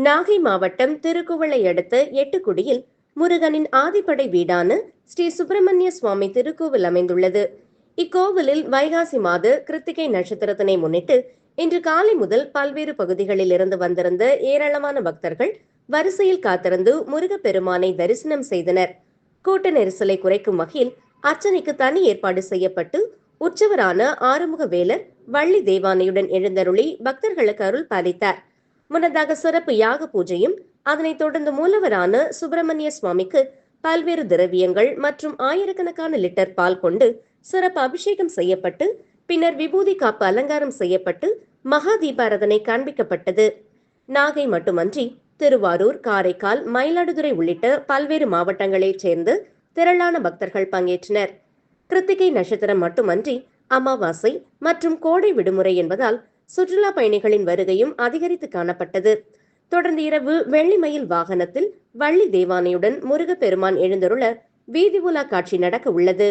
நாகை மாவட்டம் திருக்குவளை அடுத்த எட்டுக்குடியில் முருகனின் ஆதிப்படை வீடான ஸ்ரீ சுப்பிரமணிய சுவாமி திருக்கோவில் அமைந்துள்ளது. இக்கோவிலில் வைகாசி மாத கிருத்திகை நட்சத்திரத்தினை முன்னிட்டு இன்று காலை முதல் பல்வேறு பகுதிகளில் இருந்து வந்திருந்த ஏராளமான பக்தர்கள் வரிசையில் காத்திருந்து முருகப்பெருமானை தரிசனம் செய்தனர். கூட்ட நெரிசலை குறைக்கும் வகையில் அர்ச்சனைக்கு தனி ஏற்பாடு செய்யப்பட்டு உற்சவரான ஆறுமுக வேலர் வள்ளி தேவானையுடன் எழுந்தருளி பக்தர்களுக்கு அருள் பாலித்தார். முன்னதாக சிறப்பு யாக பூஜையும் அதனைத் தொடர்ந்து மூலவரான சுப்பிரமணிய சுவாமிக்கு பல்வேறு திரவியங்கள் மற்றும் ஆயிரக்கணக்கான லிட்டர் பால் கொண்டு சிறப்பு அபிஷேகம் செய்யப்பட்டு பின்னர் விபூதி காப்பு அலங்காரம் செய்யப்பட்டு மகா தீபாரதனை காண்பிக்கப்பட்டது. நாகை மட்டுமன்றி திருவாரூர், காரைக்கால், மயிலாடுதுறை உள்ளிட்ட பல்வேறு மாவட்டங்களைச் சேர்ந்து திரளான பக்தர்கள் பங்கேற்றனர். கிருத்திகை நட்சத்திரம் மட்டுமன்றி அமாவாசை மற்றும் கோடை விடுமுறை என்பதால் சுற்றுலா பயணிகளின் வருகையும் அதிகரித்து காணப்பட்டது. தொடர்ந்து இரவு வெள்ளிமயில் வாகனத்தில் வள்ளி தேவானையுடன் முருகப்பெருமான் எழுந்தருள வீதி உலா காட்சி நடக்க உள்ளது.